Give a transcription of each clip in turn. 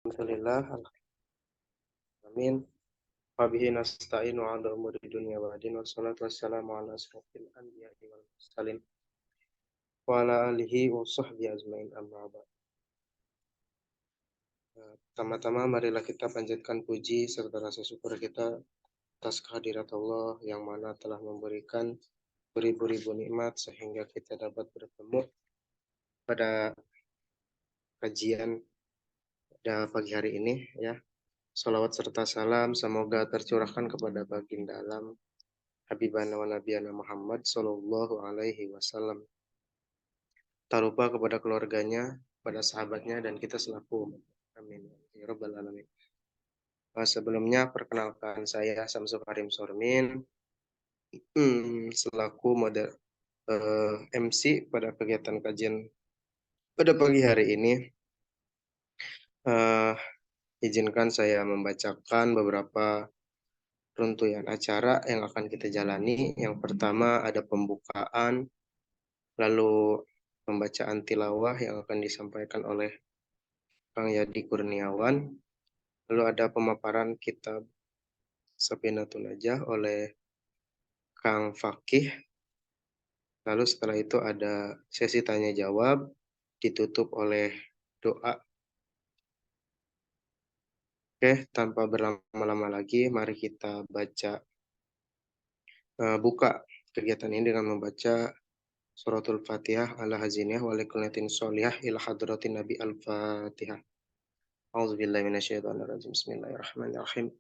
Alhamdulillah, amin. Wabihi nasta'inu ala umuri dunya wa din wassalatu wassalamu ala asrofil anbiya'i wal mursalin wa ala alihi wa sahbihi ajmain amma ba'd. Pertama-tama marilah kita panjatkan puji serta rasa syukur kita atas kehadirat Allah yang mana telah memberikan beribu-ribu nikmat sehingga kita dapat bertemu pada kajian pada pagi hari ini ya. Salawat serta salam semoga tercurahkan kepada baginda alam Habibana wa Nabiyana Muhammad Sallallahu Alaihi Wasallam. Tak lupa kepada keluarganya, pada sahabatnya, dan kita selaku. Amin. Ya Rabbal Alamin. Sebelumnya perkenalkan saya Samsul Karim Sormin, selaku MC pada kegiatan kajian pada pagi hari ini. Izinkan saya membacakan beberapa runtuyan acara yang akan kita jalani. Yang pertama ada pembukaan, lalu pembacaan tilawah yang akan disampaikan oleh Kang Yadi Kurniawan. Lalu ada pemaparan kitab Safinatun Najah oleh Kang Fakih. Lalu setelah itu ada sesi tanya jawab ditutup oleh doa. Oke, tanpa berlama-lama lagi, mari kita buka kegiatan ini dengan membaca Suratul Fatihah ala haziniyah wa likulnatin sholihah ila hadratin Nabi Al-Fatihah. A'udzubillahi minasyaitonirrajim. Bismillahirrahmanirrahim.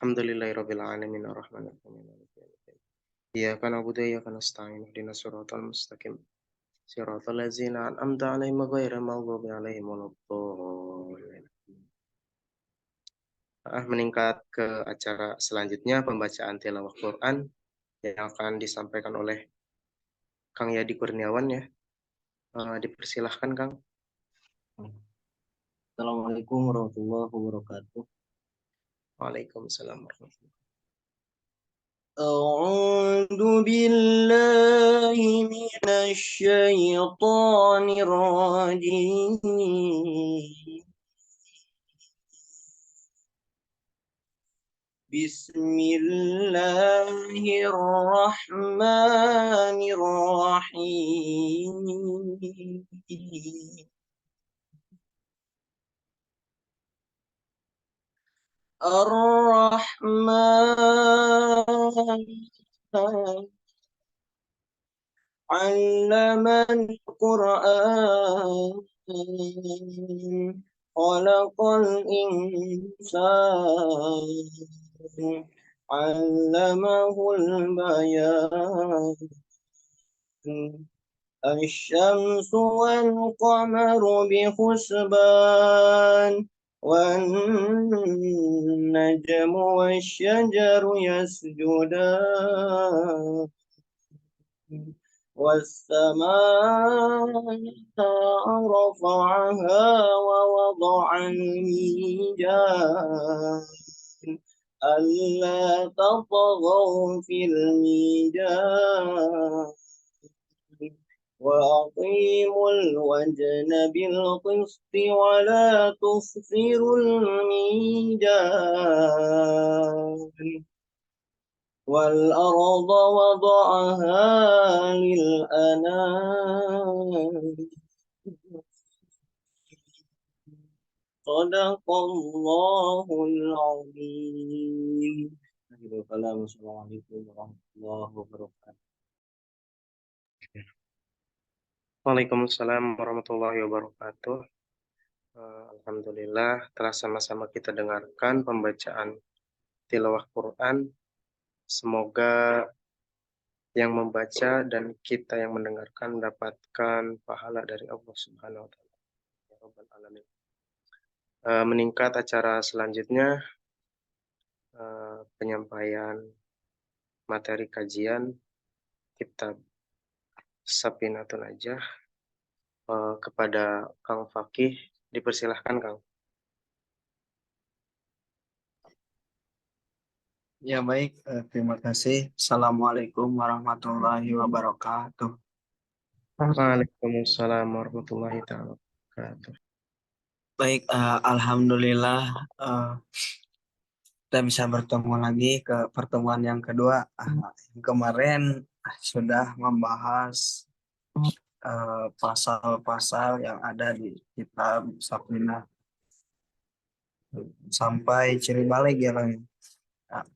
Alhamdulillahirabbil alamin arrahmanir rahim. Iyyaka na'budu wa iyyaka nasta'in. Ihdinas siratal mustaqim. Siratal ladzina an'amta 'alaihim ghairil maghdubi 'alaihim waladdallin. Meningkat ke acara selanjutnya pembacaan tilawah Quran yang akan disampaikan oleh Kang Yadi Kurniawan ya. Dipersilahkan Kang. Assalamualaikum warahmatullahi wabarakatuh. Waalaikumsalam warahmatullahi wabarakatuh. A'udzu billahi minasyaitonir rajim. Bismillahirrahmanirrahim. Ar-Rahman Allaman Quran Khalaqal insan Allamahul bayan Asy-syamsu wal qamaru bihusban wan najmu wasyajaru yasjudan والسماء رفعها ووضع الميزان ألا تطغوا في الميزان وأقيموا الوزن بالقسط ولا تخسروا الميزان والأرض وضعها للأنام صدق الله العظيم. Assalamualaikum warahmatullahi wabarakatuh. Waalaikumsalam warahmatullahi wabarakatuh. Alhamdulillah telah sama-sama kita dengarkan pembacaan tilawah Quran. Semoga yang membaca dan kita yang mendengarkan mendapatkan pahala dari Allah Subhanahu wa taala. Ya Rabbal Alamin. Meningkat acara selanjutnya penyampaian materi kajian kitab Safinatun Najah kepada Kang Fakih. Dipersilahkan Kang. Ya baik, terima kasih. Assalamualaikum warahmatullahi wabarakatuh. Waalaikumsalam warahmatullahi wabarakatuh. Baik, alhamdulillah kita bisa bertemu lagi ke pertemuan yang kedua. Kemarin sudah membahas pasal-pasal yang ada di kitab Safinah sampai ciri balik ya Bang. Nah,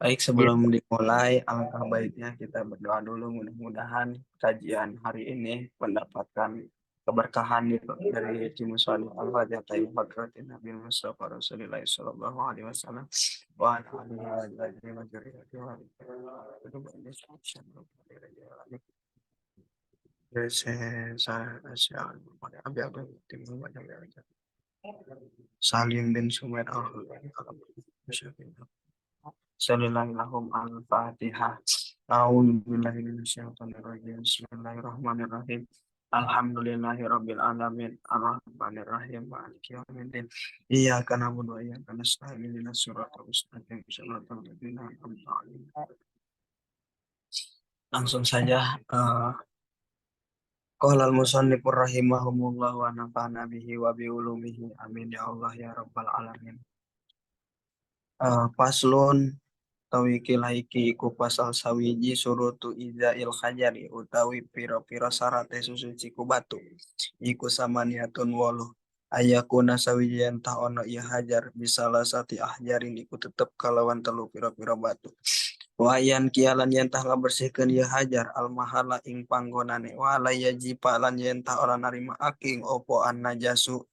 baik, sebelum dimulai, alangkah baiknya kita berdoa dulu. Mudah-mudahan kajian hari ini mendapatkan keberkahan dari Timus Salih Al-Fatihah Hadratin Nabi Mustafa Rasulullah Sallallahu Alaihi Wasallam wa ala alihi wa sahbihi wa Salim bin Sumair Sallallahu al-Fatihah. A'udzubillahi minasyaitonirrajim. Bismillahirrahmanirrahim. Alhamdulillahirabbil alamin arrahmanir rahim maliki yaumiddin. Iyyaka na'budu wa iyyaka nasta'in ihdinas siratal mustaqim siratal ladzina an'amta 'alaihim. Langsung saja qala al-musannifur rahimahumullah wa nafa'ana bihi wa bi ulumihi amin ya Allah ya rabbal alamin. Paslon tawikilaiki iku pasal sawiji surutu izail khajari utawi piro-piro sarate susuci ku batu iku samaniatun woluh ayakuna sawiji entah ono iya hajar bisalah sati ahjarin iku tetep kalawan telu piro-piro batu wayan kialan yentah ngabersihkeun ieu hajar al mahala ing panggonane wala yajipa lan yentah ora narima aking opo an najasu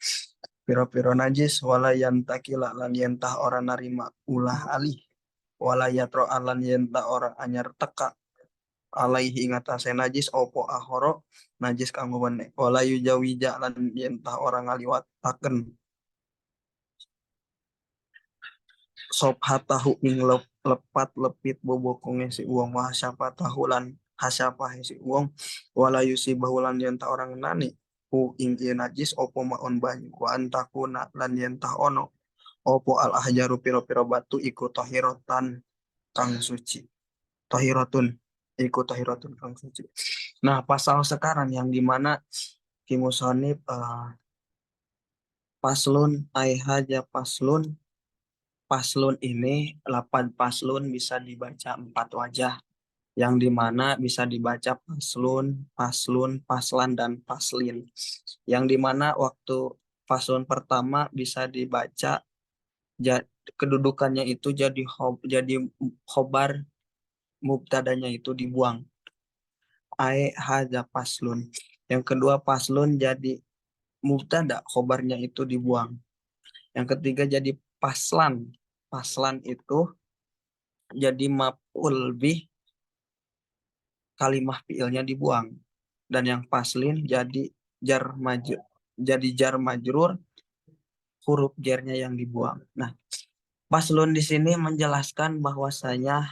piro-piro najis wala yantakila lan yentah ora narima ulah alih wala yatro alan yenta orang anyar teka alaihi ingatase najis opo ahoro najis kanggo wene wala yujawija lan yenta orang ngaliwataken sobhatahu ing lepat lepit bobokonge si uang wahasyapatahu lan hasyapah si uang wala yusibahu lan yenta orang nani hu ing ieu najis opo maon banyu wa antakuna lan yenta ono opo al ahjaru piro-piro batu iku tahirotan kang suci tahiratun iku tahiratun kang suci. Nah, pasal sekarang yang dimana kimusonib paslun haja paslun ini 8 paslun bisa dibaca 4 wajah yang dimana bisa dibaca paslun, paslan dan paslin. Yang dimana waktu paslun pertama bisa dibaca kedudukannya itu jadi khobar mubtadanya itu dibuang. Haja paslun. Yang kedua paslun jadi mubtada khobarnya itu dibuang. Yang ketiga jadi paslan. Paslan itu jadi maf'ul bih kalimah fi'ilnya dibuang. Dan yang paslin jadi jar majrur huruf jarnya yang dibuang. Nah, paslun di sini menjelaskan bahwasanya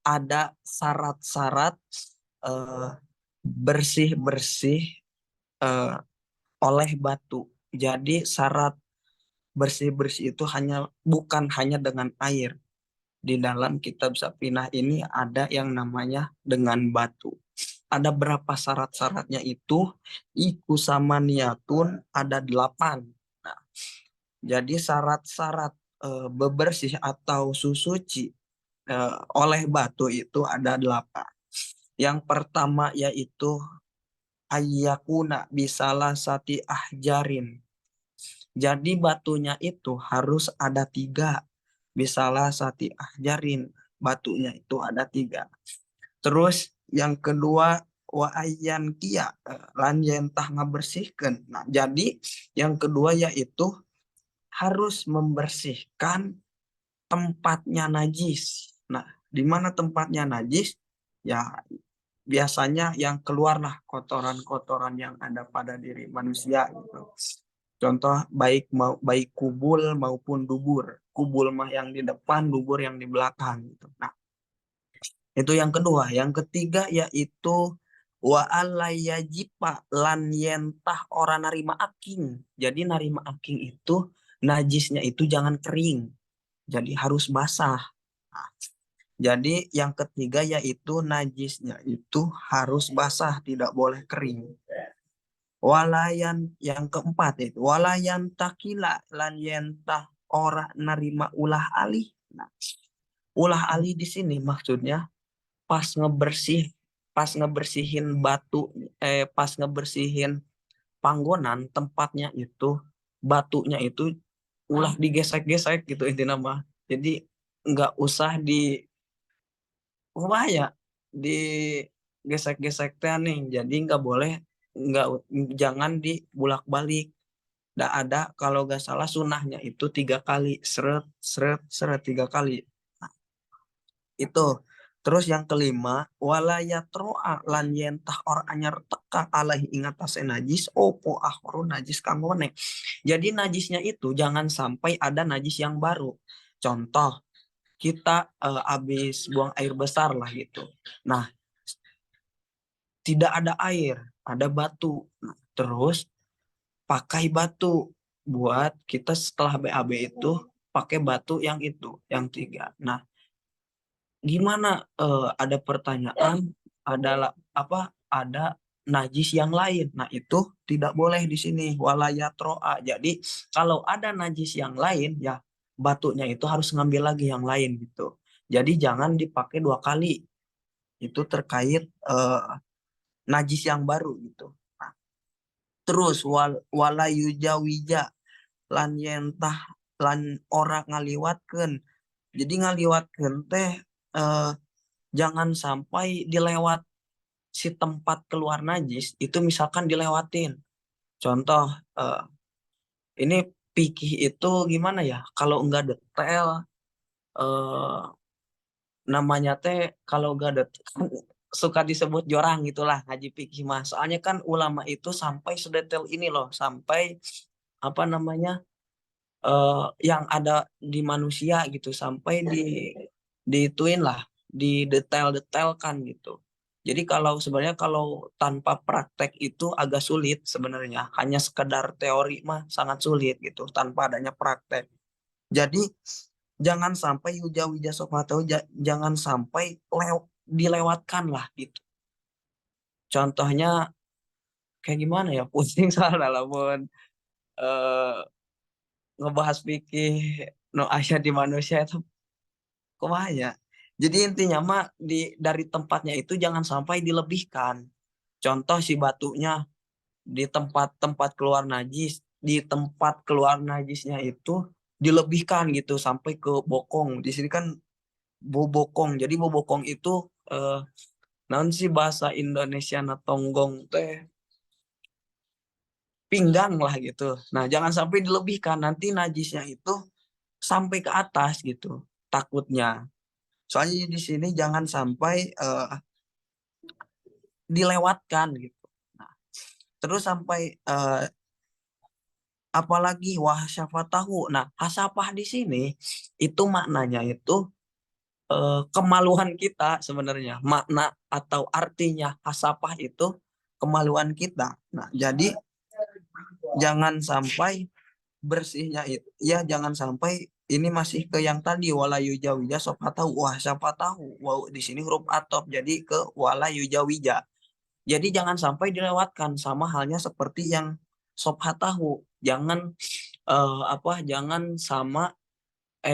ada syarat-syarat bersih-bersih oleh batu. Jadi syarat bersih-bersih itu bukan hanya dengan air. Di dalam kitab Safinah ini ada yang namanya dengan batu. Ada berapa syarat-syaratnya itu? Iku samaniyatun ada 8. Nah, jadi syarat-syarat bebersih atau susuci oleh batu itu ada 8. Yang pertama yaitu ayyakuna bisalah sati ahjarin. Jadi batunya itu harus ada 3. Bisalah sati ahjarin. Batunya itu ada 3. Terus yang kedua wa ayyan kia lan yentah ngabersihkeun. Nah, jadi yang kedua yaitu harus membersihkan tempatnya najis. Nah, di mana tempatnya najis? Ya biasanya yang keluarlah kotoran-kotoran yang ada pada diri manusia gitu. Contoh baik kubul maupun dubur. Kubul mah yang di depan, dubur yang di belakang gitu. Nah, itu yang kedua. Yang ketiga yaitu wa alayajipa lan yentah ora narima aking. Jadi narima aking itu najisnya itu jangan kering. Jadi harus basah. Nah, jadi yang ketiga yaitu najisnya itu harus basah, tidak boleh kering. Walayan yang keempat itu walayan takila lan yentah ora nerima ulah alih. Nah, ulah alih di sini maksudnya pas ngebersihin batu, pas ngebersihin panggonan tempatnya itu, batunya itu ulah digesek-gesek gitu intinya mah. Jadi nggak usah di rumah ya digesek-gesek teh nih. Jadi nggak boleh, nggak, jangan dibulak-balik. Nggak ada, kalau nggak salah sunahnya itu 3 kali, seret seret seret 3 kali. Nah, itu. Terus yang kelima, walayatroa lan yentah or anyar teka alaihi ingatase najis opo akhoru najis kangone. Jadi najisnya itu jangan sampai ada najis yang baru. Contoh, kita habis buang air besar lah gitu. Nah, tidak ada air, ada batu. Nah, terus pakai batu buat kita setelah BAB itu pakai batu yang itu, yang 3. Nah, gimana, ada pertanyaan, ada apa? Ada najis yang lain. Nah, itu tidak boleh di sini walayatroa. Jadi kalau ada najis yang lain ya batunya itu harus ngambil lagi yang lain gitu. Jadi jangan dipakai 2 kali. Itu terkait najis yang baru gitu. Nah, terus walayujawija lan yentah lan ora ngaliwatkeun. Jadi ngaliwatkeun teh jangan sampai dilewat si tempat keluar najis itu misalkan dilewatin. Contoh, ini pikih itu gimana ya? Kalau enggak detail, eh, namanya teh kalau enggak detail suka disebut jorang gitulah ngaji pikih mah. Soalnya kan ulama itu sampai sedetail ini loh, sampai apa namanya, yang ada di manusia gitu, sampai dituin lah, didetail-detailkan gitu. Jadi kalau sebenarnya kalau tanpa praktek itu agak sulit sebenarnya, hanya sekedar teori mah sangat sulit gitu tanpa adanya praktek. Jadi jangan sampai yuja wija sopato, jangan sampai dilewatkan lah gitu. Contohnya kayak gimana ya, pusing soalnya lamun eh, ngebahas fikih no aya di manusia itu kumaha ya. Jadi intinya mah dari tempatnya itu jangan sampai dilebihkan. Contoh si batunya di tempat-tempat keluar najis, di tempat keluar najisnya itu dilebihkan gitu sampai ke bokong. Di sini kan bobokong. Jadi bobokong itu eh naon sih bahasa Indonesia na tonggong teh pinggang lah gitu. Nah, jangan sampai dilebihkan, nanti najisnya itu sampai ke atas gitu. Takutnya. Soalnya di sini jangan sampai dilewatkan gitu. Nah, terus sampai apalagi wah siapa tahu. Nah, hasapah di sini itu maknanya itu kemaluan kita sebenarnya. Makna atau artinya hasapah itu kemaluan kita. Nah, jadi jangan sampai bersihnya itu ya, jangan sampai ini masih ke yang tadi walayu jawija siapa tahu. Wah, siapa tahu. Wow, di sini huruf atop jadi ke walayu jawija. Jadi jangan sampai dilewatkan, sama halnya seperti yang sopha tahu. Jangan jangan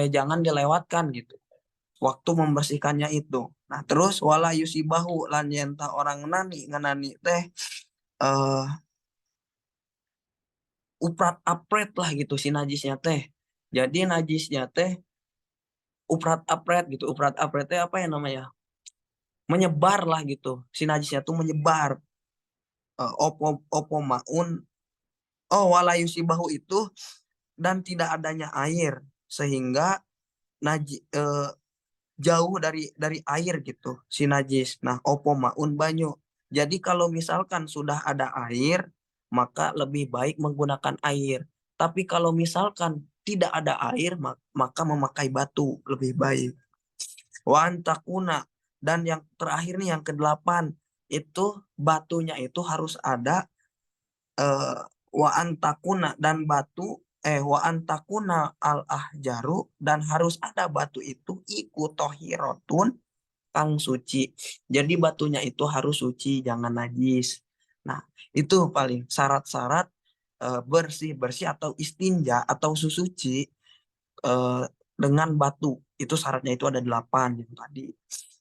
jangan dilewatkan gitu waktu membersihkannya itu. Nah, terus wala yusibahu lan yenta orang ngenani teh eh uprat apret lah gitu si najisnya teh. Jadi najisnya teh uprat apret gitu. Uprat apret teh apa ya namanya? Menyebar lah gitu. Si najisnya tuh menyebar. Opo opo maun. Oh, wala yusibahu itu dan tidak adanya air sehingga jauh dari air gitu si najis. Nah, opo maun banyu. Jadi kalau misalkan sudah ada air, maka lebih baik menggunakan air. Tapi kalau misalkan tidak ada air, maka memakai batu lebih baik. Wa antakuna, dan yang terakhir nih yang ke-8 itu batunya itu harus ada eh, wa antakuna dan batu wa antakuna al ahjaru, dan harus ada batu itu ikut tohirotun kang suci. Jadi batunya itu harus suci, jangan najis. Nah, itu paling syarat-syarat bersih-bersih atau istinja atau susuci dengan batu. Itu syaratnya itu ada 8 yang tadi.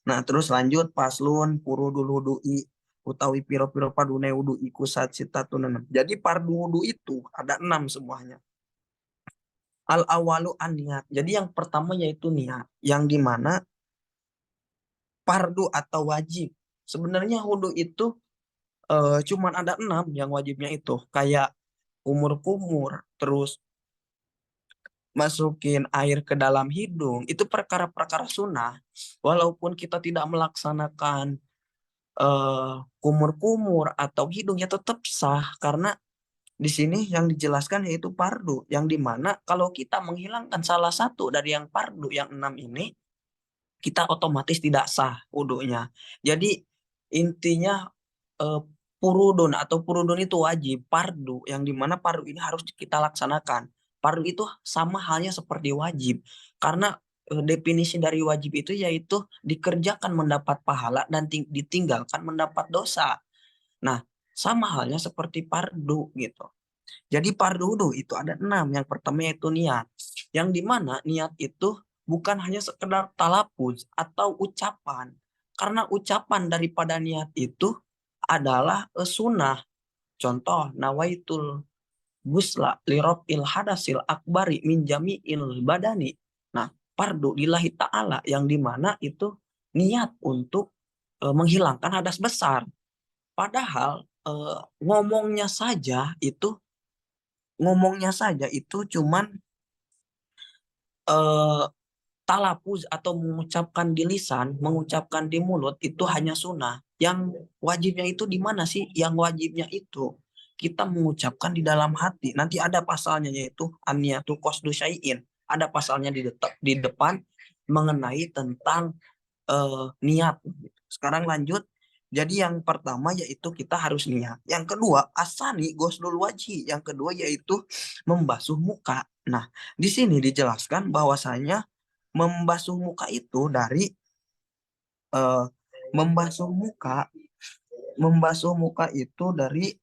Nah, terus lanjut paslun purudul wudu'i utawi piro-piro padune wudu iku sitatun 6. Jadi fardu wudu itu ada 6 semuanya. Al awalu an niat. Jadi yang pertama yaitu niat, yang dimana fardu atau wajib. Sebenarnya wudu itu cuman ada 6 yang wajibnya itu. Kayak kumur-kumur, terus masukin air ke dalam hidung, itu perkara-perkara sunnah. Walaupun kita tidak melaksanakan kumur-kumur atau hidung ya tetap sah karena di sini yang dijelaskan yaitu fardu, yang dimana kalau kita menghilangkan salah satu dari yang fardu yang 6 ini, kita otomatis tidak sah wudunya. Jadi intinya purudun atau purudun itu wajib, fardu, yang dimana fardu ini harus kita laksanakan. Fardu itu sama halnya seperti wajib, karena definisi dari wajib itu yaitu dikerjakan mendapat pahala dan ditinggalkan mendapat dosa. Nah, sama halnya seperti fardu gitu. Jadi fardu wudu itu ada 6. Yang pertama yaitu niat. Yang dimana niat itu bukan hanya sekedar talapuz atau ucapan. Karena ucapan daripada niat itu adalah sunnah. Contoh, nawaitul gusla lirofil hadasil akbari min jami'il badani. Nah, fardu lillahi ta'ala yang dimana itu niat untuk menghilangkan hadas besar. Padahal ngomongnya saja itu cuman eh, talapuz atau mengucapkan di lisan, mengucapkan di mulut itu hanya sunnah. Yang wajibnya itu di mana sih? Yang wajibnya itu kita mengucapkan di dalam hati. Nanti ada pasalnya yaitu an-niyatu qasdu syai'in. Ada pasalnya di depan mengenai tentang niat. Sekarang lanjut. Jadi yang pertama yaitu kita harus niat. Yang kedua asani ghuslul wajhi. Yang kedua yaitu membasuh muka. Nah, di sini dijelaskan bahwasanya membasuh muka itu dari eh, membasuh muka itu dari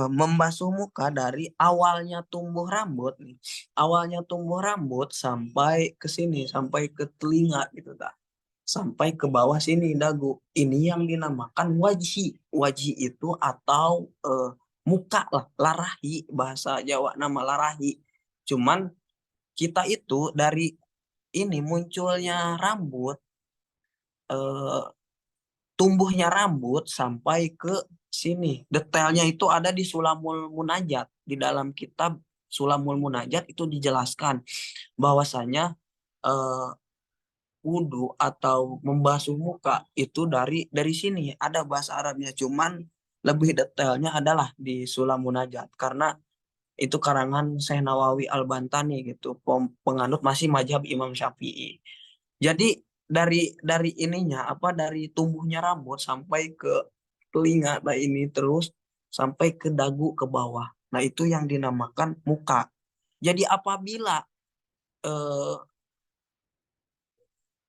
membasuh muka dari awalnya tumbuh rambut nih. Awalnya tumbuh rambut sampai ke sini, sampai ke telinga gitu dah. Sampai ke bawah sini dagu. Ini yang dinamakan wajhi. Wajhi itu atau muka lah, larahi, bahasa Jawa nama larahi. Cuman kita itu dari ini munculnya rambut, eh, tumbuhnya rambut sampai ke sini. Detailnya itu ada di Sulamul Munajat. Di dalam kitab Sulamul Munajat itu dijelaskan bahwasanya eh, wudhu atau membasuh muka itu dari sini. Ada bahasa Arabnya, cuman lebih detailnya adalah di Sulam Munajat karena itu karangan Syekh Nawawi Al-Bantani gitu, penganut masih mazhab Imam Syafi'i. Jadi dari ininya apa dari tumbuhnya rambut sampai ke telinga, nah ini terus sampai ke dagu ke bawah. Nah, itu yang dinamakan muka. Jadi apabila eh,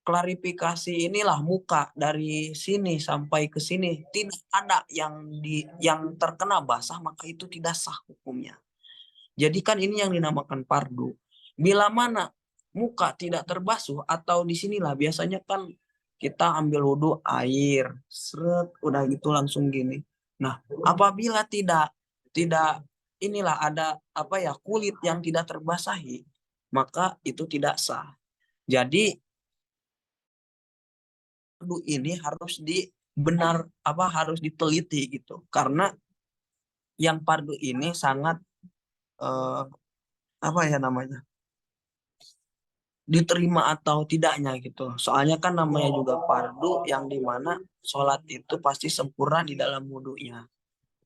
klarifikasi inilah muka dari sini sampai ke sini tidak ada yang terkena basah, maka itu tidak sah hukumnya. Jadi kan ini yang dinamakan fardu. Bila mana muka tidak terbasuh atau di sinilah biasanya kan kita ambil wudhu air, seret, udah gitu langsung gini. Nah, apabila tidak tidak inilah ada apa ya kulit yang tidak terbasahi, maka itu tidak sah. Jadi fardu ini harus harus diteliti gitu. Karena yang fardu ini sangat eh, apa ya namanya? Diterima atau tidaknya gitu. Soalnya kan namanya juga fardu yang dimana sholat itu pasti sempurna di dalam wudhunya.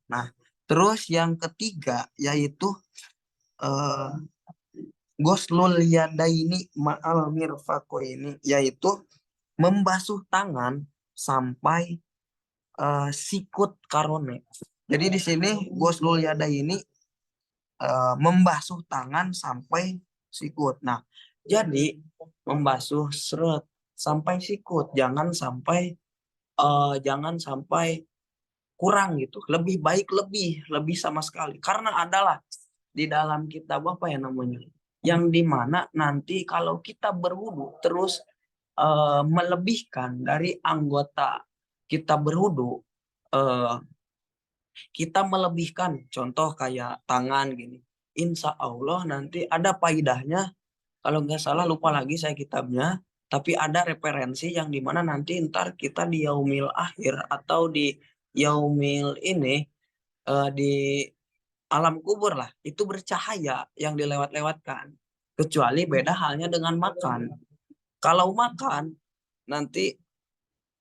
Nah, terus yang ketiga yaitu eh, ghuslul yadaini ma'al mirfaqaini, yaitu membasuh tangan sampai sikut karone. Jadi di sini ghuslul yadaini membasuh tangan sampai sikut. Nah, jadi membasuh seret sampai sikut, jangan sampai kurang gitu. Lebih baik lebih sama sekali. Karena adalah di dalam kitab apa ya namanya? Yang dimana nanti kalau kita berwudu terus melebihkan dari anggota kita berwudu, eh, kita melebihkan contoh kayak tangan gini. Insya Allah nanti ada faidahnya, kalau nggak salah lupa lagi saya kitabnya, tapi ada referensi yang dimana nanti ntar kita di yaumil akhir atau di yaumil ini, di alam kubur lah, itu bercahaya yang dilewat-lewatkan. Kecuali beda halnya dengan makan. Kalau makan nanti,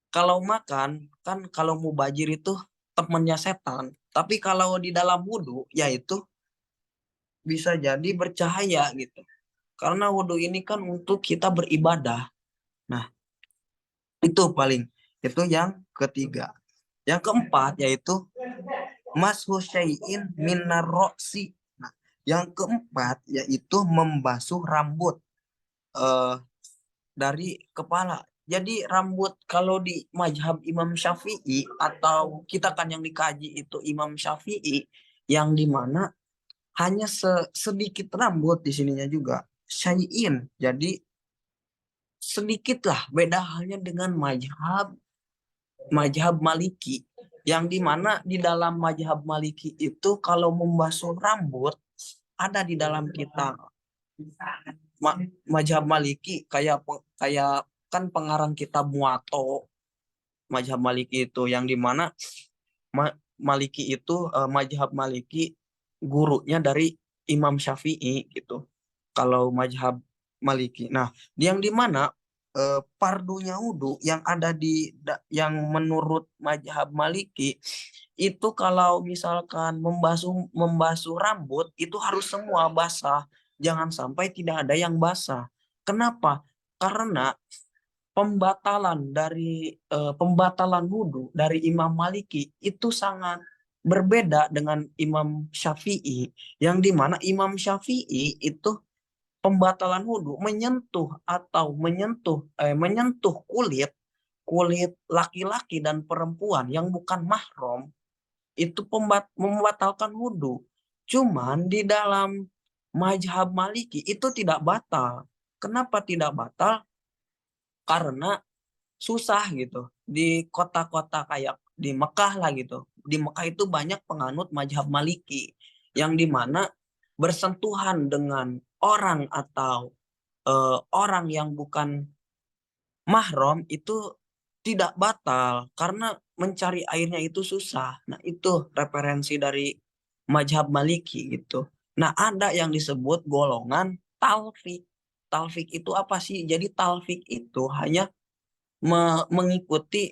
kalau makan kan kalau mubajir itu temannya setan. Tapi kalau di dalam wudhu yaitu bisa jadi bercahaya gitu. Karena wudhu ini kan untuk kita beribadah. Nah, itu itu yang ketiga. Yang keempat yaitu mashu syai'in minar roksi. Nah, yang keempat yaitu membasuh rambut dari kepala. Jadi rambut kalau di mazhab Imam Syafi'i, atau kita kan yang dikaji itu Imam Syafi'i, yang dimana hanya sedikit rambut di sininya juga syai'in. Jadi sedikit lah, beda halnya dengan mazhab Maliki, yang dimana di dalam mazhab Maliki itu kalau membasuh rambut ada di dalam kitab mazhab Maliki, kayak kan pengarang kitab Muwatta. Mazhab Maliki itu yang dimana Maliki itu mazhab Maliki gurunya dari Imam Syafi'i gitu. Kalau mazhab Maliki. Nah, yang dimana pardunya wudhu yang ada yang menurut mazhab Maliki itu kalau misalkan membasuh rambut itu harus semua basah, jangan sampai tidak ada yang basah. Kenapa? Karena pembatalan wudhu dari Imam Maliki itu sangat berbeda dengan Imam Syafi'i, yang dimana Imam Syafi'i itu pembatalan wudhu menyentuh kulit laki-laki dan perempuan yang bukan mahram itu membatalkan wudhu. Cuman di dalam mazhab Maliki itu tidak batal. Kenapa tidak batal? Karena susah gitu di kota-kota kayak di Mekah lah gitu. Di Mekah itu banyak penganut mazhab Maliki yang dimana bersentuhan dengan orang atau orang yang bukan mahram itu tidak batal karena mencari airnya itu susah. Nah, itu referensi dari mazhab Maliki gitu. Nah, ada yang disebut golongan talfik. Talfik itu apa sih? Jadi talfik itu hanya mengikuti,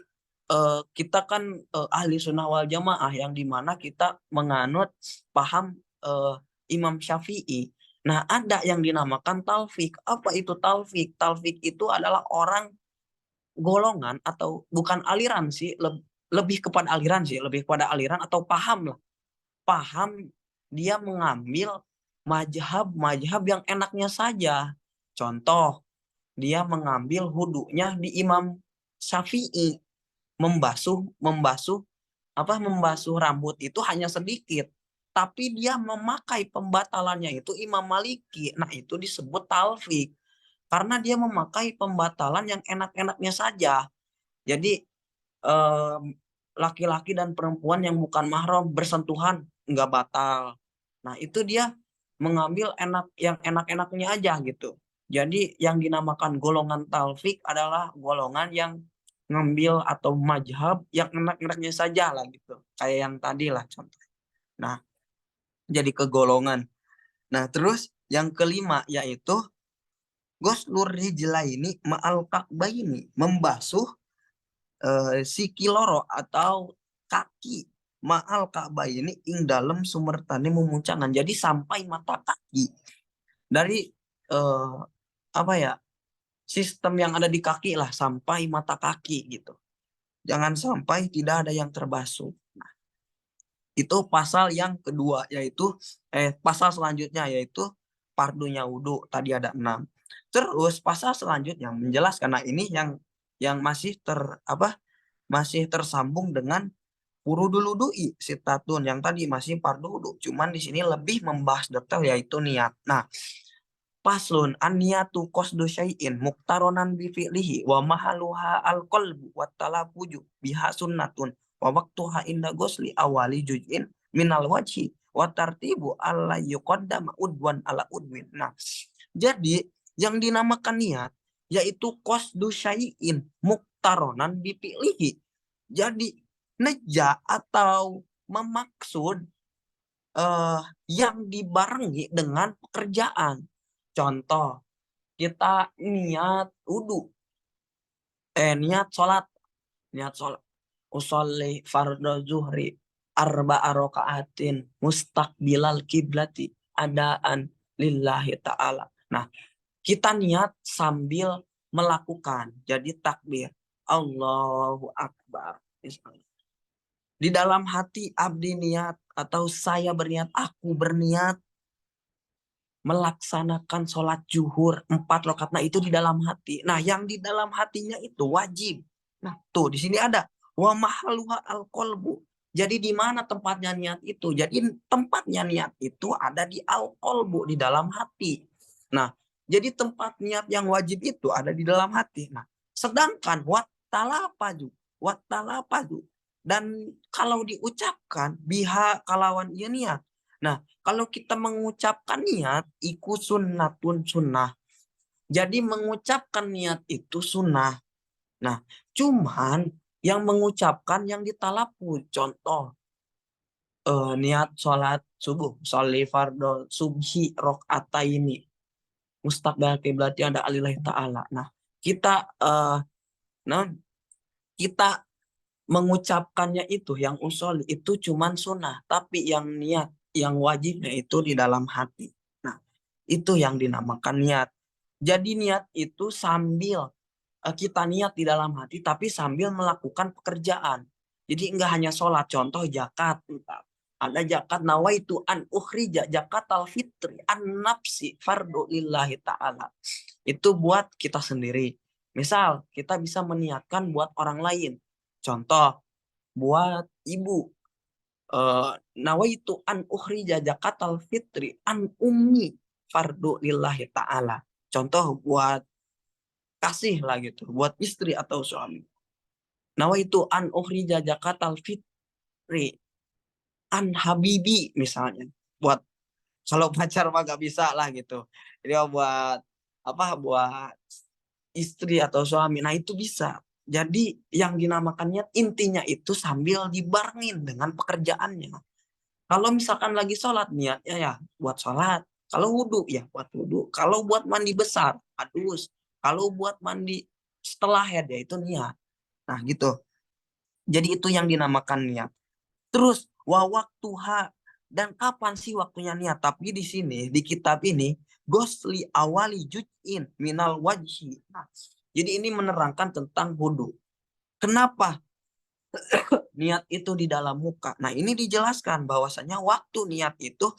kita kan ahli sunnah wal jamaah yang dimana kita menganut paham Imam Syafi'i. Nah, ada yang dinamakan talfik. Apa itu talfik? Talfik itu adalah orang, golongan, atau bukan aliran sih, lebih kepada aliran sih, lebih kepada aliran atau paham lah. Paham, dia mengambil mazhab yang enaknya saja. Contoh, dia mengambil hudunya di Imam Syafi'i, membasuh rambut itu hanya sedikit, tapi dia memakai pembatalannya itu Imam Maliki. Nah, itu disebut talfik karena dia memakai pembatalan yang enak-enaknya saja. Jadi laki-laki dan perempuan yang bukan mahram bersentuhan nggak batal. Nah, itu dia mengambil yang enak-enaknya aja gitu. Jadi yang dinamakan golongan talfik adalah golongan yang ngambil atau mazhab yang enak-enaknya saja lah gitu. Kayak yang tadi lah contoh. Nah, jadi kegolongan. Nah, terus yang kelima yaitu goslur rijlaini ma'al ka'baini, membasuh siki loro atau kaki ma'al ka'baini ing dalam sumertane memuncangan. Jadi sampai mata kaki. Dari apa ya? Sistem yang ada di kaki lah sampai mata kaki gitu. Jangan sampai tidak ada yang terbasuh. Nah, itu pasal yang kedua, yaitu pasal selanjutnya yaitu pardunya wudhu, tadi ada 6. Terus pasal selanjutnya menjelaskan, nah ini yang masih masih tersambung dengan furudul wudu'i sitatun, yang tadi masih fardu wudu, cuman di sini lebih membahas detail yaitu niat. Nah, paslun an-niyatu qasdu syai'in muqtaronan bi fi'lihi wa mahaluha al-qalbu wa talafuju biha sunnatun wa waqtuha inda ghusli awali juz'in minal wajhi wa tartibu alla yuqaddama udwan ala udwin. Nah, jadi yang dinamakan niat yaitu qasdu syai'in muqtaronan bi fi'lihi. Jadi neja atau memaksud yang dibarengi dengan pekerjaan. Contoh, kita niat wudu, niat sholat, usolli fardhu zuhri arba'a raka'atin mustaqbilal kiblati adaan lillahi ta'ala. Nah, kita niat sambil melakukan, jadi takbir, Allahu Akbar. Di dalam hati abdi niat atau saya berniat, aku berniat melaksanakan sholat zuhur 4 rakaat. Nah, itu di dalam hati. Nah, yang di dalam hatinya itu wajib. Nah, tuh di sini ada wa mahaluha al-qalbu. Jadi di mana tempatnya niat itu? Jadi tempatnya niat itu ada di al-qalbu, di dalam hati. Nah, jadi tempat niat yang wajib itu ada di dalam hati. Nah, sedangkan wattalapaju dan kalau diucapkan biha kalawan ieu niat. Nah, kalau kita mengucapkan niat, iku sunnatun sunnah. Jadi mengucapkan niat itu sunnah. Nah, cuman yang mengucapkan yang ditalapu. Contoh, niat sholat subuh. Sholli fardhu subhi rok'ataini. Mustaqbal kiblat ada alillahi ta'ala. Nah, kita kita mengucapkannya itu yang usul itu cuman sunnah. Tapi yang niat, yang wajibnya itu di dalam hati. Nah, itu yang dinamakan niat. Jadi niat itu sambil kita niat di dalam hati, tapi sambil melakukan pekerjaan. Jadi enggak hanya sholat, contoh zakat. Ada zakat nawaitu an ukhrija zakat al fitri an nafsi fardu lillahi ta'ala. Itu buat kita sendiri. Misal kita bisa meniatkan buat orang lain. Contoh, buat ibu. Nawaitu an ukhrija zakat al fitri an ummi fardu lillahi ta'ala. Contoh buat kasih lah gitu, buat istri atau suami. Nawaitu an ukhrija zakatal fitri an habibi misalnya. Buat kalau pacar mah gak bisa lah gitu. Jadi buat buat istri atau suami. Nah, itu bisa. Jadi yang dinamakannya intinya itu sambil dibarengin dengan pekerjaannya. Kalau misalkan lagi sholat niatnya ya buat sholat. Kalau wudhu ya buat wudhu. Kalau buat mandi besar, adus. Kalau buat mandi setelah head ya itu niat. Nah gitu. Jadi itu yang dinamakan niat. Terus waktuha, dan kapan sih waktunya niat? Tapi di sini di kitab ini gosli awali juz'in minal wajhi. Nah, jadi ini menerangkan tentang wudhu. Kenapa niat itu di dalam muka? Nah, ini dijelaskan bahwasanya waktu niat itu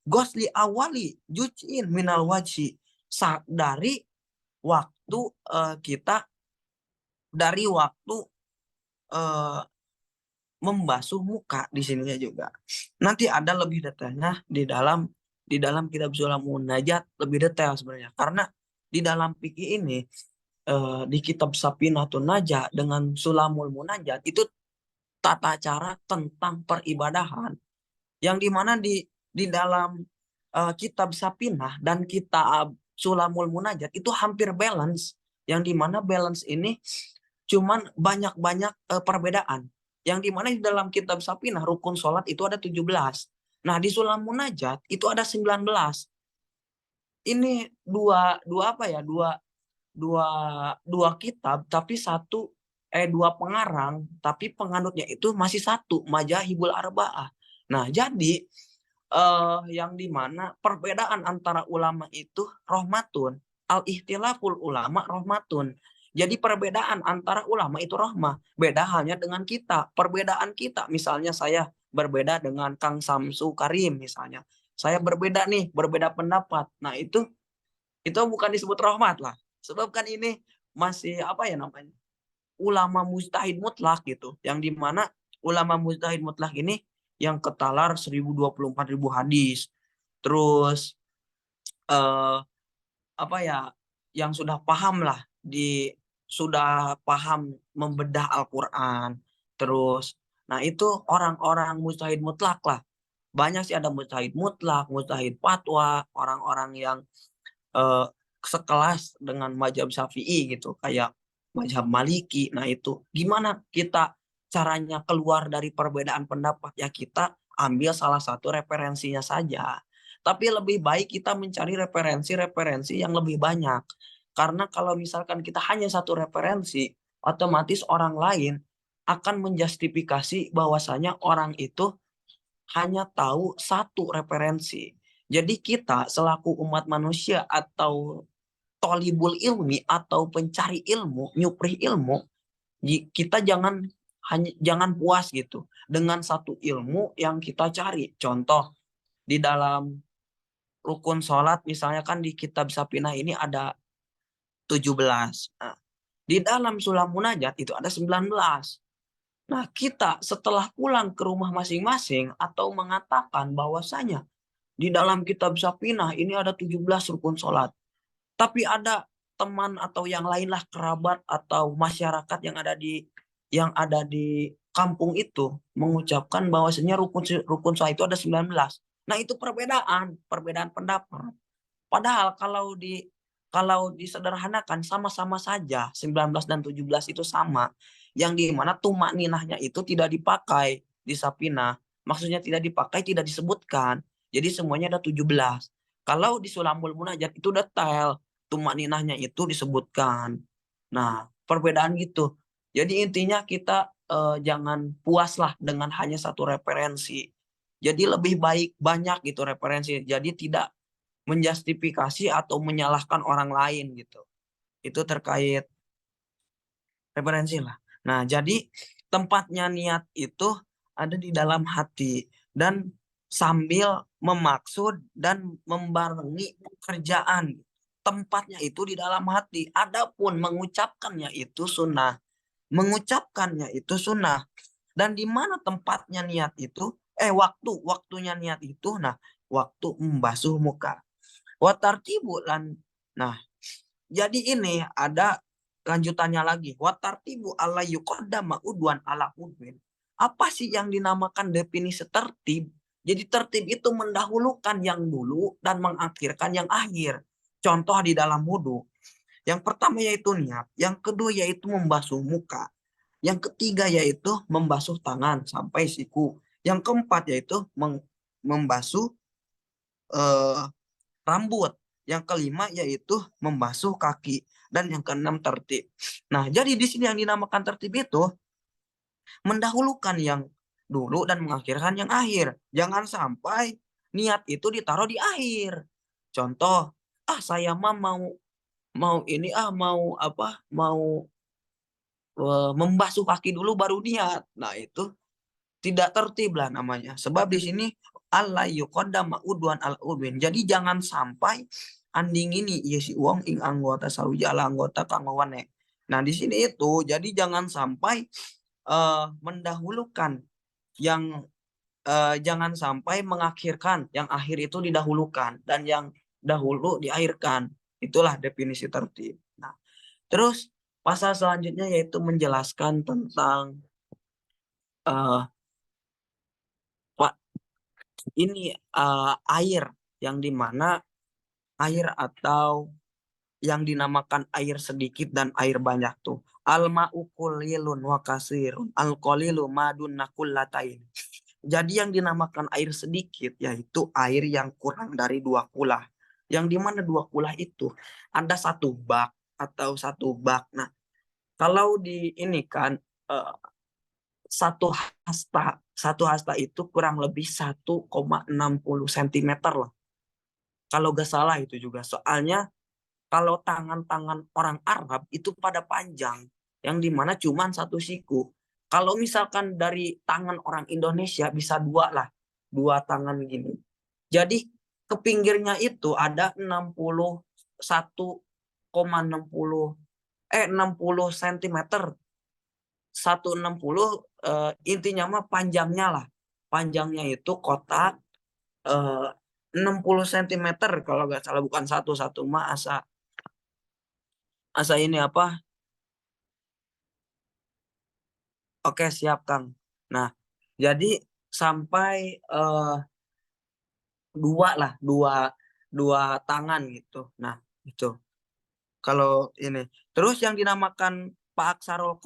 gosli awali juz'in minal wajhi. Dari waktu dari waktu membasuh muka di sininya juga. Nanti ada lebih detailnya di dalam kitab Sulamul Munajat, lebih detail sebenarnya. Karena di dalam fikih ini di kitab Safinatun Najah dengan Sulamul Munajat itu tata cara tentang peribadahan yang dimana di dalam kitab Safinah dan kitab Sulamul Munajat itu hampir balance, yang dimana balance ini cuman banyak-banyak perbedaan, yang dimana di dalam kitab Safinah rukun sholat itu ada 17. Nah, di Sulam Munajat itu ada 19. Ini dua kitab tapi dua pengarang tapi penganutnya itu masih satu, Majahibul Arba'ah. Nah, jadi yang dimana perbedaan antara ulama itu rahmatun, al-ihtilaful ulama rahmatun. Jadi perbedaan antara ulama itu rahmah. Beda halnya dengan kita. Perbedaan kita, misalnya saya berbeda dengan Kang Samsu Karim misalnya. Saya berbeda pendapat. Nah, itu itu bukan disebut rahmat lah. Sebab kan ini masih apa ya namanya? Ulama mujtahid mutlak gitu. Yang dimana ulama mujtahid mutlak ini yang ketalar 1024.000 hadis. Terus eh, apa ya, yang sudah paham lah sudah paham membedah Al-Quran. Terus nah itu orang-orang mujtahid mutlak lah. Banyak sih, ada mujtahid mutlak, mujtahid fatwa, orang-orang yang eh, sekelas dengan mazhab Syafi'i gitu, kayak mazhab Maliki. Nah, itu gimana kita caranya keluar dari perbedaan pendapat? Ya kita ambil salah satu referensinya saja. Tapi lebih baik kita mencari referensi-referensi yang lebih banyak. Karena kalau misalkan kita hanya satu referensi, otomatis orang lain akan menjustifikasi bahwasanya orang itu hanya tahu satu referensi. Jadi kita selaku umat manusia atau tolibul ilmi atau pencari ilmu, nyupri ilmu, kita jangan puas gitu dengan satu ilmu yang kita cari. Contoh di dalam rukun sholat misalnya kan di kitab Sapinah ini ada 17. Nah, di dalam sulam munajat itu ada 19. Nah, kita setelah pulang ke rumah masing-masing atau mengatakan bahwasanya di dalam kitab Sapinah ini ada 17 rukun sholat. Tapi ada teman atau yang lainlah, kerabat atau masyarakat yang ada di kampung itu mengucapkan bahwasanya rukun sholat itu ada 19. Nah, itu perbedaan pendapat. Padahal kalau disederhanakan sama-sama saja 19 dan 17 itu sama. Yang dimana tumak ninahnya itu tidak dipakai di Sapina. Maksudnya tidak dipakai, tidak disebutkan. Jadi semuanya ada 17. Kalau di Sulamul Munajat itu detail. Tumak ninahnya itu disebutkan. Nah, perbedaan gitu. Jadi intinya kita jangan puaslah dengan hanya satu referensi. Jadi lebih baik banyak gitu referensi. Jadi tidak menjustifikasi atau menyalahkan orang lain gitu. Itu terkait referensi lah. Nah, jadi tempatnya niat itu ada di dalam hati dan sambil memaksud dan membarengi pekerjaan. Tempatnya itu di dalam hati. Adapun mengucapkannya itu sunnah. Mengucapkannya itu sunnah. Dan di mana tempatnya niat itu? Waktunya niat itu. Nah, waktu membasuh muka. Watartibu lan. Nah, jadi ini ada lanjutannya lagi. Watartibu ala yuqaddama udwan ala udwin. Apa sih yang dinamakan definisi tertib? Jadi tertib itu mendahulukan yang dulu dan mengakhirkan yang akhir. Contoh di dalam wudhu. Yang pertama yaitu niat. Yang kedua yaitu membasuh muka. Yang ketiga yaitu membasuh tangan sampai siku. Yang keempat yaitu membasuh rambut. Yang kelima yaitu membasuh kaki. Dan yang keenam tertib. Nah, jadi di sini yang dinamakan tertib itu mendahulukan yang dulu dan mengakhirkan yang akhir. Jangan sampai niat itu ditaruh di akhir. Contoh, saya mah mau ini mau membasuh kaki dulu baru niat. Nah, itu tidak tertib lah namanya. Sebab di sini Allah yuqaddama udwan al udwin. Jadi jangan sampai anding ini ya si uang ing anggota saujala anggota kangwane. Nah, di sini itu jadi jangan sampai mendahulukan yang jangan sampai mengakhirkan yang akhir itu didahulukan dan yang dahulu diakhirkan. Itulah definisi tertib. Nah, terus pasal selanjutnya yaitu menjelaskan tentang ini air, yang dimana air atau yang dinamakan air sedikit dan air banyak tuh. Al-ma'u qulilun wa kasirun. Al-qalilu madun nakullatain. Jadi yang dinamakan air sedikit yaitu air yang kurang dari 2 kulah. Yang dimana 2 kulah itu ada 1 bak atau 1 bak. Nah, kalau di ini kan satu hasta itu kurang lebih 1,60 cm lah. Kalau gak salah itu juga. Soalnya kalau tangan-tangan orang Arab itu pada panjang. Yang dimana cuma 1 siku. Kalau misalkan dari tangan orang Indonesia bisa 2 lah. 2 tangan gini. Jadi ke pinggirnya itu ada 60 1,60 60 cm. 160 intinya mah panjangnya lah. Panjangnya itu kotak 60 cm kalau nggak salah, bukan satu mah asa asa ini apa? Oke, siap Kang. Nah, jadi sampai dua lah, dua tangan gitu. Nah, itu kalau ini. Terus yang dinamakan Pak Aksarul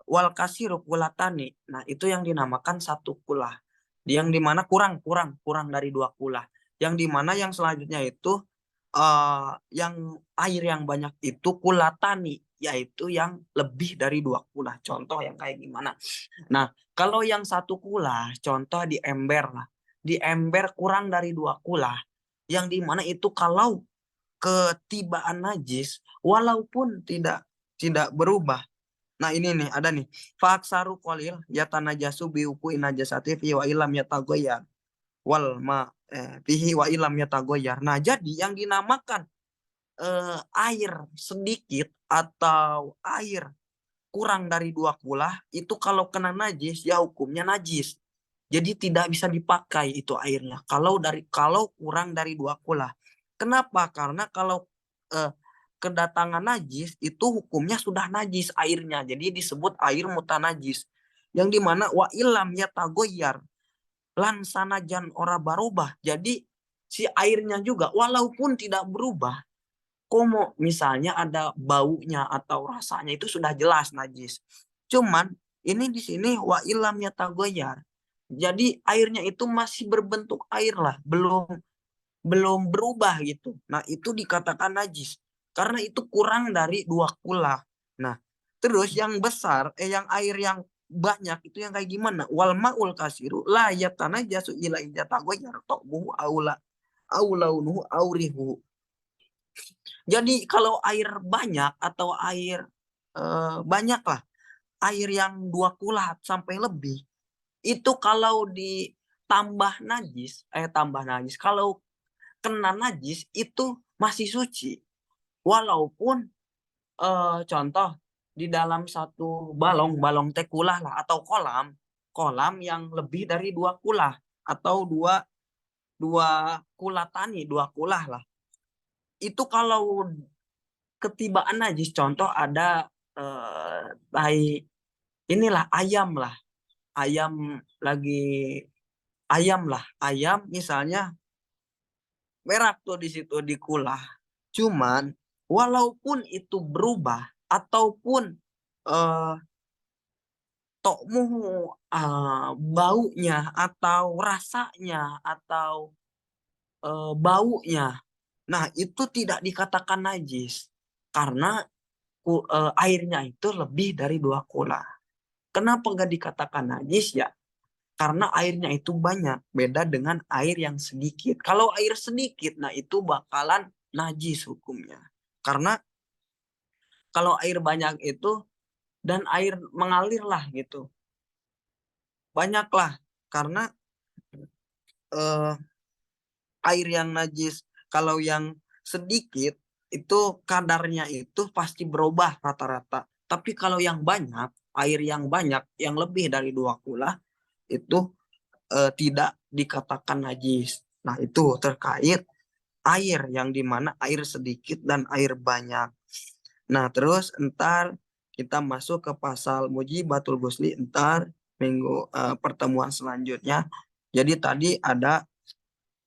wal kasiru kulatani. Nah, itu yang dinamakan satu kulah. Yang dimana kurang dari dua kulah. Yang dimana yang selanjutnya itu yang air yang banyak itu kulatani, yaitu yang lebih dari dua kulah. Contoh yang kayak gimana? Nah, kalau yang satu kulah, contoh di ember lah. Di ember kurang dari dua kulah. Yang dimana itu kalau ketibaan najis, walaupun tidak berubah. Nah ini nih ada nih. Faksaru kolil yatanajasu biuku inajasati fi wa ilam yatagoyar. Wal ma fihi wa ilam yatagoyar. Nah jadi yang dinamakan air sedikit atau air kurang dari dua kulah itu kalau kena najis ya hukumnya najis. Jadi tidak bisa dipakai itu airnya. Kalau kurang dari dua kulah. Kenapa? Karena kalau eh, kedatangan najis itu hukumnya sudah najis airnya. Jadi disebut air mutanajis. Yang dimana wa ilam ya tagoyar lan sanajan ora barubah. Jadi si airnya juga walaupun tidak berubah, komo misalnya ada baunya atau rasanya itu sudah jelas najis. Cuman ini di sini wa ilam yatagoyar. Jadi airnya itu masih berbentuk air lah, belum belum berubah gitu. Nah, itu dikatakan najis karena itu kurang dari dua kula. Nah, terus yang besar yang air yang banyak itu yang kayak gimana? Wal maul kasiru la yatanajasu ila ijatagoyar ta'buhu aulaunuhu aurihu. Jadi kalau air banyak atau air banyak lah, air yang dua kulat sampai lebih, itu kalau tambah najis, kalau kena najis itu masih suci. Walaupun contoh di dalam satu balong teh kulah lah atau kolam yang lebih dari dua kulah atau dua dua kulatani, dua kulah lah. Itu kalau ketibaan najis contoh ada tai inilah ayam lagi ayam misalnya merah tuh di situ di kulah, cuman walaupun itu berubah ataupun eh tokmuhu baunya atau rasanya atau baunya, nah itu tidak dikatakan najis karena airnya itu lebih dari dua kula. Kenapa nggak dikatakan najis ya? Karena airnya itu banyak, beda dengan air yang sedikit. Kalau air sedikit, nah itu bakalan najis hukumnya. Karena kalau air banyak itu dan air mengalir lah gitu, banyaklah. Karena eh, air yang najis, kalau yang sedikit itu kadarnya itu pasti berubah rata-rata. Tapi kalau yang banyak, air yang banyak, yang lebih dari dua kula itu tidak dikatakan najis. Nah, itu terkait air yang dimana air sedikit dan air banyak. Nah, terus entar kita masuk ke pasal mujibatul gusli entar pertemuan selanjutnya. Jadi tadi ada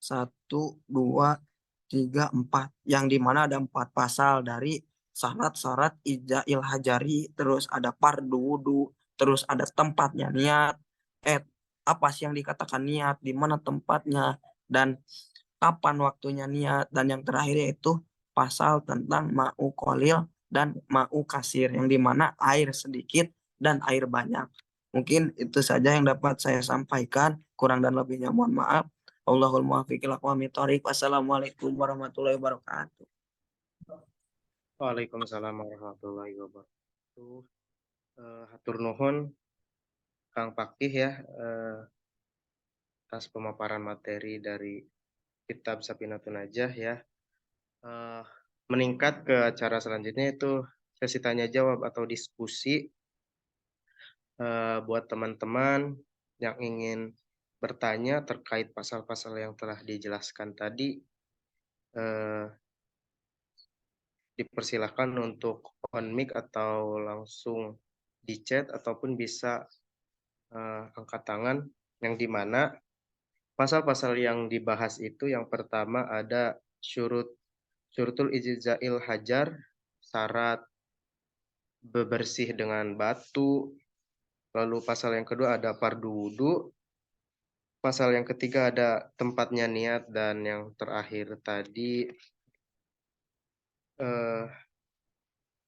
1, 2, 3, 4 yang dimana ada 4 pasal dari syarat-syarat ijail hajari, terus ada fardu wudu, terus ada tempatnya niat, apa sih yang dikatakan niat, di mana tempatnya, dan kapan waktunya niat, dan yang terakhir yaitu pasal tentang ma'u kolil dan ma'u kasir, yang dimana air sedikit dan air banyak. Mungkin itu saja yang dapat saya sampaikan. Kurang dan lebihnya mohon maaf. Allahul muwaffiq ila aqwamit thoriq. Wassalamualaikum warahmatullahi wabarakatuh. Waalaikumsalam warahmatullahi wabarakatuh. Hatur nuhun Kang Pakih ya atas pemaparan materi dari Kitab Safinatun Najah ya. meningkat ke acara selanjutnya, itu sesi tanya jawab atau diskusi buat teman-teman yang ingin bertanya terkait pasal-pasal yang telah dijelaskan tadi. Dipersilahkan untuk on mic atau langsung di chat ataupun bisa angkat tangan, yang dimana pasal-pasal yang dibahas itu yang pertama ada syurutul ijzail hajar, syarat bebersih dengan batu. Lalu pasal yang kedua ada fardu wudu. Pasal yang ketiga ada tempatnya niat, dan yang terakhir tadi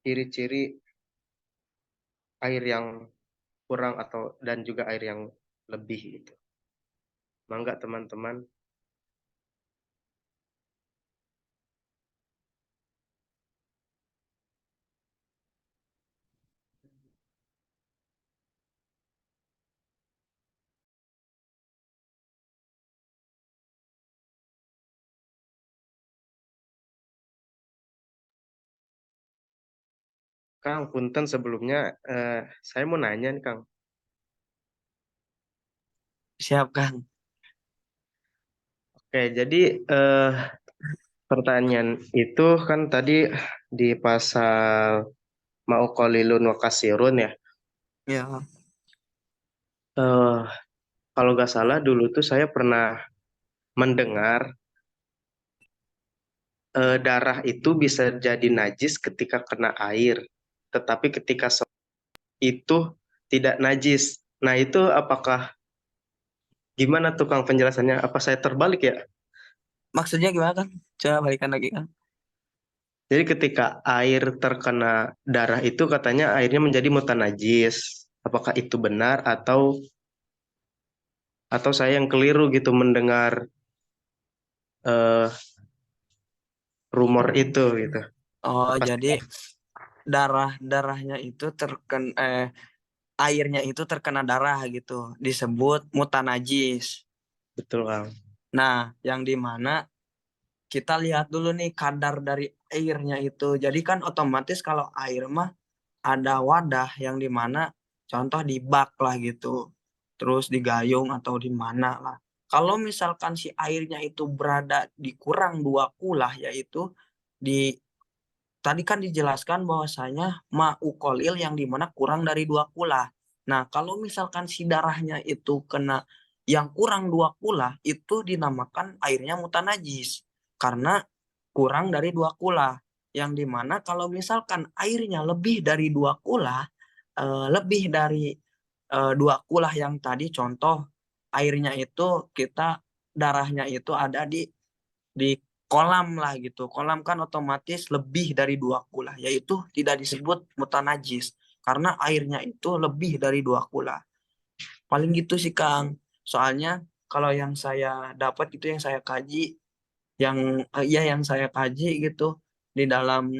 ciri-ciri air yang kurang atau dan juga air yang lebih gitu. Mangga teman-teman. Kang, punten sebelumnya saya mau nanya nih Kang. Siap, Kang. Oke, jadi pertanyaan itu kan tadi di pasal mauqalilun wa kasirun ya. Ya, Eh, Kalau nggak salah dulu tuh saya pernah mendengar darah itu bisa jadi najis ketika kena air, tetapi ketika itu tidak najis. Nah, itu apakah gimana tuh Kang penjelasannya? Apa saya terbalik ya? maksudnya gimana, Kang? Coba balikan lagi, Kang. Jadi ketika air terkena darah itu katanya airnya menjadi mutanajis. Apakah itu benar atau saya yang keliru gitu mendengar eh, rumor itu gitu. Oh, Apa jadi darahnya itu airnya itu terkena darah gitu, disebut mutanajis. betul Kang? Nah, yang dimana kita lihat dulu nih kadar dari airnya itu. Jadi kan otomatis kalau air mah ada wadah yang dimana contoh di bak lah gitu, terus di gayung atau di mana lah. Kalau misalkan si airnya itu berada di kurang 2 kulah, yaitu di tadi kan dijelaskan bahwasanya ma'ukolil yang dimana kurang dari 2 kulah. Nah, kalau misalkan si darahnya itu kena yang kurang 2 kulah, itu dinamakan airnya mutanajis. Karena kurang dari 2 kulah. Yang dimana kalau misalkan airnya lebih dari 2 kulah, lebih dari 2 kulah yang tadi, contoh airnya itu darahnya itu ada di kolam lah gitu. Kolam kan otomatis lebih dari 2 kulah, yaitu tidak disebut mutanajis karena airnya itu lebih dari 2 kulah. Paling gitu sih Kang. Soalnya kalau yang saya dapat itu yang saya kaji, yang saya kaji gitu di dalam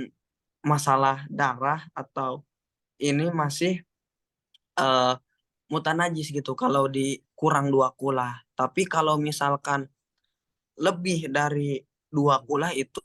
masalah darah atau ini masih uh, mutanajis gitu kalau di kurang 2 kulah. Tapi kalau misalkan lebih dari 2 kulah itu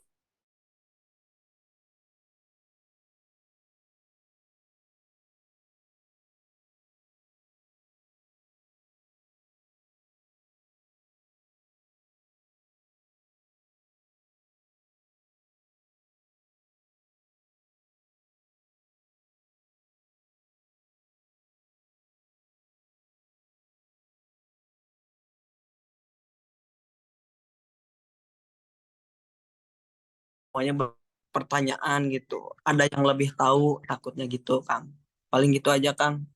semuanya pertanyaan gitu. Ada yang lebih tahu takutnya gitu, Kang. Paling gitu aja, Kang.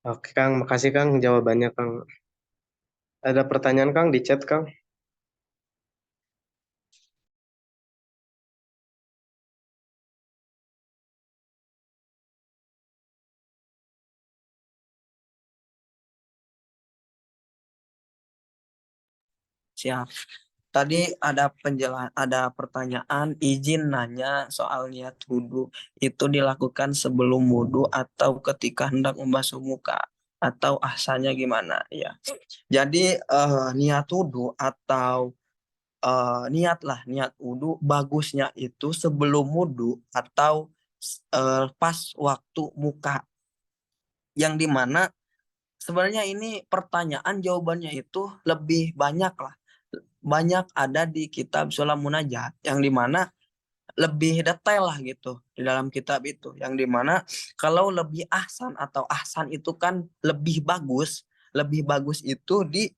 Oke Kang, makasih Kang jawabannya Kang. Ada pertanyaan Kang di chat Kang? Siap. Tadi ada pertanyaan izin nanya soal niat wudhu itu dilakukan sebelum wudhu atau ketika hendak membasuh muka atau ahsannya gimana ya. Jadi niat wudhu atau niat lah, niat wudhu bagusnya itu sebelum wudhu atau pas waktu muka, yang dimana sebenarnya ini pertanyaan jawabannya itu lebih banyak lah, banyak ada di kitab Sulam Munajat, yang dimana lebih detail lah gitu di dalam kitab itu, yang dimana kalau lebih ahsan atau ahsan itu kan lebih bagus itu di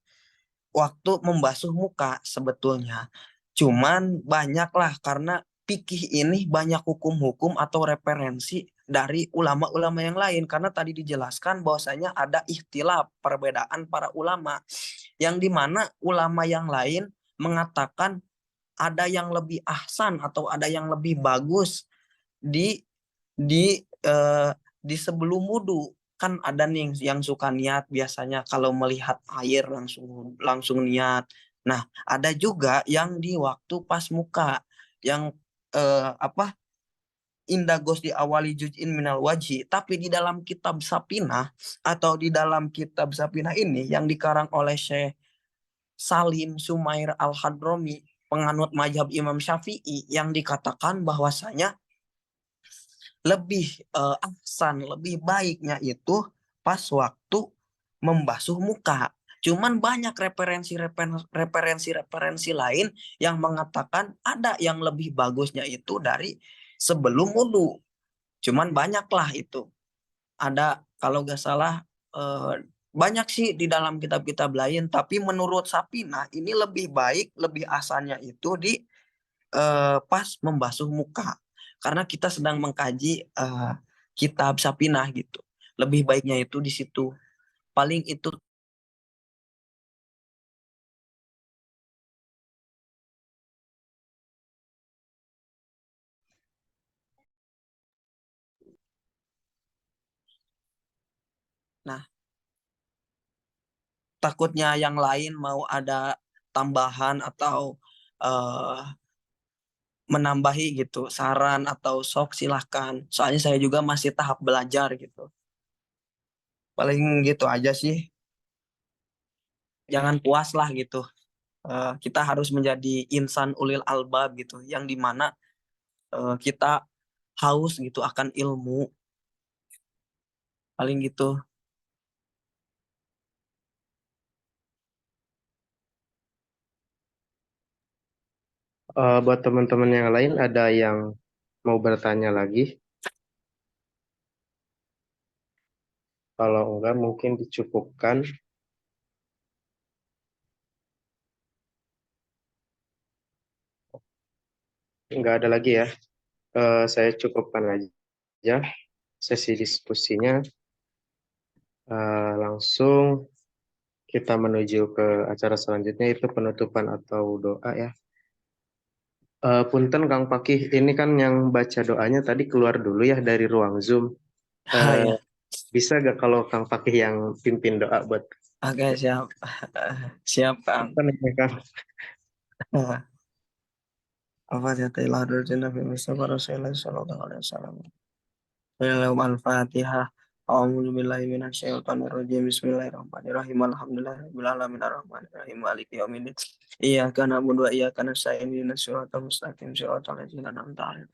waktu membasuh muka sebetulnya. Cuman banyak lah, karena fikih ini banyak hukum-hukum atau referensi dari ulama-ulama yang lain, karena tadi dijelaskan bahwasanya ada ikhtilaf, perbedaan para ulama, yang dimana ulama yang lain mengatakan ada yang lebih ahsan atau ada yang lebih bagus di di eh, di sebelum wudhu. Kan ada nih yang suka niat biasanya kalau melihat air langsung langsung niat. Nah, ada juga yang di waktu pas muka, yang apa, indagos diawali juz'in minal wajhi, tapi di dalam kitab Sapinah atau di dalam kitab Sapinah ini yang dikarang oleh Syekh Salim Sumair Al-Hadrami, penganut mazhab Imam Syafi'i, yang dikatakan bahwasanya lebih ahsan, lebih baiknya itu pas waktu membasuh muka. Cuman banyak referensi lain yang mengatakan ada yang lebih bagusnya itu dari sebelum wudhu. Cuman banyaklah itu. Ada kalau nggak salah banyak sih di dalam kitab-kitab lain. Tapi menurut Sapina ini lebih baik, lebih asalnya itu di pas membasuh muka. Karena kita sedang mengkaji kitab Sapinah gitu. Lebih baiknya itu di situ. Paling itu. Nah, takutnya yang lain mau ada tambahan atau eh, menambahi gitu saran atau sok, silahkan. Soalnya saya juga masih tahap belajar gitu. Paling gitu aja sih. Jangan puas lah gitu. Kita harus menjadi insan ulil albab gitu, yang dimana kita haus gitu akan ilmu. Paling gitu. Buat teman-teman yang lain ada yang mau bertanya lagi? Kalau enggak mungkin dicukupkan. Enggak ada lagi ya. Saya cukupkan aja sesi diskusinya. Langsung kita menuju ke acara selanjutnya, itu penutupan atau doa ya. Punten Kang Pakih, ini kan yang baca doanya tadi keluar dulu ya dari ruang Zoom. Eh, Ya, Bisa gak kalau Kang Pakih yang pimpin doa buat oke, siap. Siap, Kang. apa namanya Kang? Apa ya, Taylor Nabi Mustafa Rasulullah Sallallahu Alaihi Wasallam. Al-Fatihah. A'udzu billahi minasyaitonir rajim. Bismillahirrahmanirrahim. Alhamdulillahirabbil alamin arrahmanirrahim maliki yaumiddin. Iyyaka na'budu wa iyyaka nasta'in ihdinas siratal mustaqim siratal ladzina an'amta 'alaihim.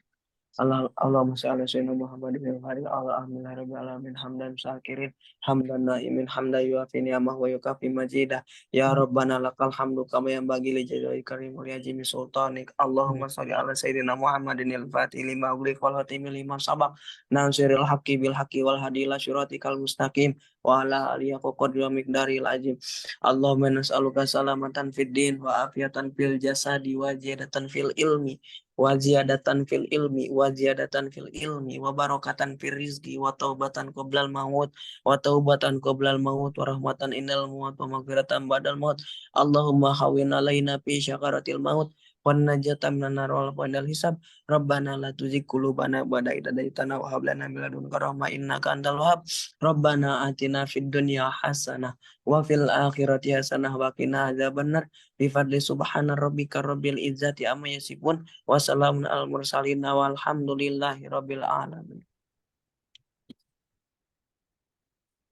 Allahumma shalli ala sayyidina Muhammadin wa ala alihi rabbil alamin hamdan syakirin hamdan naimin hamdan yuafi ni'amah wa yukafi majidah. Ya Rabbana lakal hamdu kama yanbaghi li jalali karim wa azimi sultanik. Allahumma shalli ala sayyidina Muhammadin al-fatih lima ughliq wal hatimi lima sabaq nasiril haqqi bil haqqi wal hadi ila siratikal mustaqim wa ala alihi qadri wa miqdaril azim. Allahumma nas'aluka salamatan fid din wa afiatan fil jasadi wa ziyadatan fil ilmi wa ziyadatan fil ilmi wa ziyadatan fil ilmi wa barakatan fil rizqi wa taubatan qoblal maut wa taubatan qoblal maut wa rahmatan innal maut wa maghfiratan ba'dal maut. Allahumma hawwin alaina fi syakaratil maut wan najata minan nar wal pandal hisab. Rabbana la tuzigh qulubana ba'da idh hadaitana wa hab lana min ladunka rahmah innaka antal wahhab. Rabbana atina fid dunya hasanah wa fil akhirati hasanah wa qina adzabannar. Bi fadli subhana rabbika rabbil izzati amma yasifun. Wassalamun al mursalin walhamdulillahi rabbil alamin.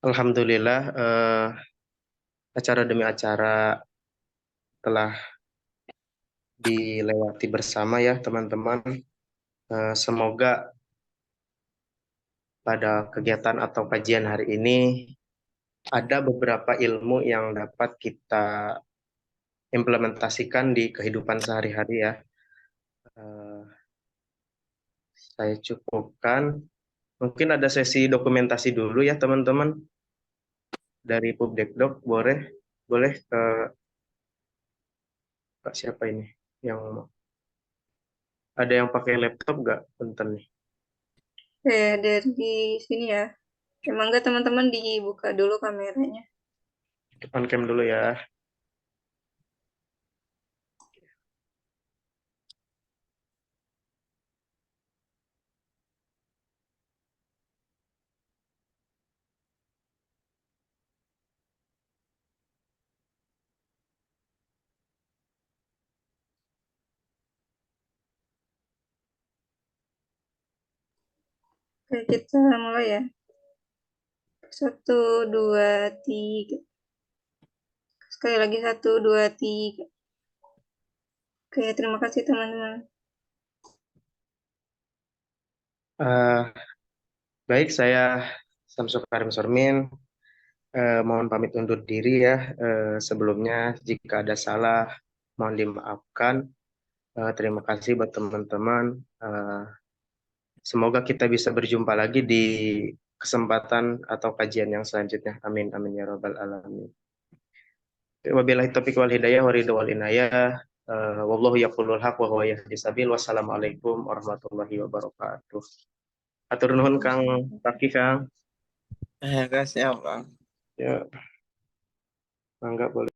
Alhamdulillah, acara demi acara telah dilewati bersama ya teman-teman. Semoga pada kegiatan atau kajian hari ini ada beberapa ilmu yang dapat kita implementasikan di kehidupan sehari-hari ya. Saya cukupkan. Mungkin ada sesi dokumentasi dulu ya teman-teman. Dari Pubdekdok boleh ke Pak siapa ini? Yang ada yang pakai laptop nggak? Punten nih. Oke, dari sini ya. Emang enggak teman-teman dibuka dulu kameranya. Depan cam dulu ya. Oke, kita mulai ya. 1, 2, 3. Sekali lagi 1, 2, 3. Oke, terima kasih teman-teman. Baik, saya Samsul Karim Sormin. Mohon pamit undur diri ya. Sebelumnya jika ada salah mohon dimaafkan. Terima kasih buat teman-teman. Semoga kita bisa berjumpa lagi di kesempatan atau kajian yang selanjutnya. Amin amin ya rabbal alamin. Wabillahi taufiq wal hidayah wa ridha wal inayah. Wallahu yaqulul haq wa huwa yahdi sabil. Wassalamualaikum warahmatullahi wabarakatuh. Atur nuhun Kang Fakih Kang. Kasih Bang. Ya, mangga boleh.